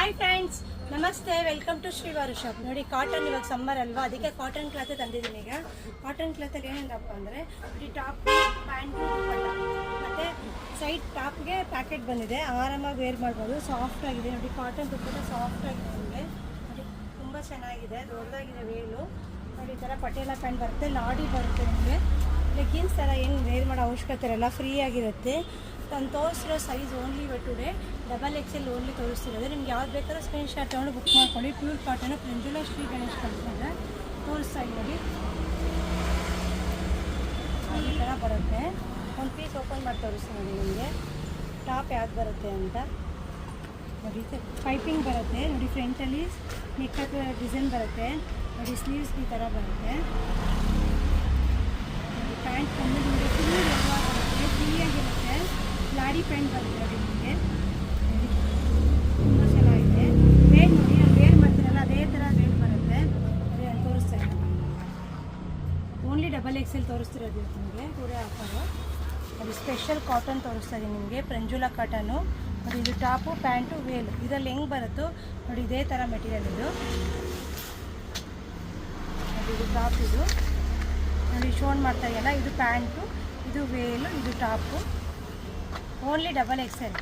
Hi friends, ನಮಸ್ತೆ. Welcome to Srivaru shop. ನೋಡಿ, cotton ಇವಾಗ ಸಮ್ಮರ್ ಅಲ್ವಾ, ಅದಕ್ಕೆ ಕಾಟನ್ ಕ್ಲಾತ್ ತಂದಿದ್ದೀನಿ. ಈಗ ಕಾಟನ್ ಕ್ಲಾತಲ್ಲಿ ಏನೇನಪ್ಪ ಅಂದರೆ ಈ ಟಾಪ್, ಪ್ಯಾಂಟು, ದುಪ್ಪಟ್ಟ ಮತ್ತು ಸೈಡ್ ಟಾಪ್ಗೆ ಪ್ಯಾಕೆಟ್ ಬಂದಿದೆ. ಆರಾಮಾಗಿ ವೇರ್ ಮಾಡ್ಬೋದು. ಸಾಫ್ಟ್ ಆಗಿದೆ ನೋಡಿ, ಕಾಟನ್ ದುಪ್ಪಟ್ಟ ಸಾಫ್ಟ್ ಆಗಿದೆ. ನಿಮಗೆ ನೋಡಿ, ತುಂಬ ಚೆನ್ನಾಗಿದೆ, ದೊಡ್ಡದಾಗಿದೆ ವೇಲು. ನೋಡಿ, ಈ ಥರ ಪಟೇಲ ಪ್ಯಾಂಟ್ ಬರುತ್ತೆ, ಲಾಡಿ ಬರುತ್ತೆ. ನಿಮಗೆ ಲೆಗ್ಗಿನ್ಸ್ ಥರ ಏನು ವೇರ್ ಮಾಡೋ ಅವಶ್ಯಕತೆ ಇರಲ್ಲ, ಫ್ರೀ ಆಗಿರುತ್ತೆ. ನಾನು ತೋರಿಸಿರೋ size only today XXL only ತೋರಿಸ್ತಿರೋದು. ನಿಮ್ಗೆ ಯಾವ್ದು ಬೇಕಾದ್ರೂ ಸ್ಕ್ರೀನ್ ಶಾಟ್ ತೊಗೊಂಡು ಬುಕ್ ಮಾಡ್ಕೊಳ್ಳಿ. ಪ್ಯೂರ್ ಕಾಟನು, ಪ್ರಿಂಜುಲ ಶ್ರೀ ಗಣೇಶ್ ಕಂಪ್ನಿಯಿಂದ ತೋರಿಸ್ತಾ ಇದ್ದೀವಿ. ಈ ಥರ ಬರುತ್ತೆ. ಒಂದು ಪೀಸ್ ಓಪನ್ ಮಾಡಿ ತೋರಿಸ್ತೀನಿ ನೋಡಿ ನಿಮಗೆ ಟಾಪ್ ಯಾವ್ದು ಬರುತ್ತೆ ಅಂತ. ನೋಡಿ, ಪೈಪಿಂಗ್ ಬರುತ್ತೆ ನೋಡಿ, ಫ್ರಂಟಲ್ಲಿ ನೆಕ್ ಡಿಸೈನ್ ಬರುತ್ತೆ ನೋಡಿ, ಸ್ಲೀವ್ಸ್ ಈ ಥರ ಬರುತ್ತೆ. ಪ್ಯಾಂಟ್ ಬಂದು ನಿಮಗೆ ಫುಲ್ ಬರುತ್ತೆ, ಫ್ರೀಯಾಗಿರುತ್ತೆ. ಲಾಡಿ ಪ್ಯಾಂಟ್ ಬರುತ್ತೆ ನೋಡಿ ನಿಮಗೆ, ತುಂಬ ಚೆನ್ನಾಗಿದೆ. ವೇಟ್ ನೋಡಿ, ನಾವು ವೇರ್ ಮಾಡ್ತೀರಲ್ಲ ಅದೇ ಥರ ವೇಟ್ ಬರುತ್ತೆ. ಅದೇ ತೋರಿಸ್ತಾ ಇದ್ದೀನಿ, ಓನ್ಲಿ XXL ತೋರಿಸ್ತಿರೋದು ನಿಮಗೆ. ಪೂರೇ ಆಫರು. ಅದು ಸ್ಪೆಷಲ್ ಕಾಟನ್ ತೋರಿಸ್ತಾ ಇದ್ದೀನಿ ನಿಮಗೆ, ಪ್ರಂಜುಲಾ ಕಾಟನು. ನೋಡಿ, ಇದು ಟಾಪು, ಪ್ಯಾಂಟು, ವೇಲು. ಇದರಲ್ಲಿ ಹೆಂಗೆ ಬರುತ್ತೋ ನೋಡಿ, ಇದೇ ಥರ ಮೆಟೀರಿಯಲ್ ಇದು. ನೋಡಿ, ಇದು ಟಾಪ್, ಇದು ನೋಡಿ ಶೋನ್ ಮಾಡ್ತಾ ಇದೆಯಲ್ಲ, ಇದು ಪ್ಯಾಂಟು, ಇದು ವೇಲು, ಇದು ಟಾಪು. Only XXL.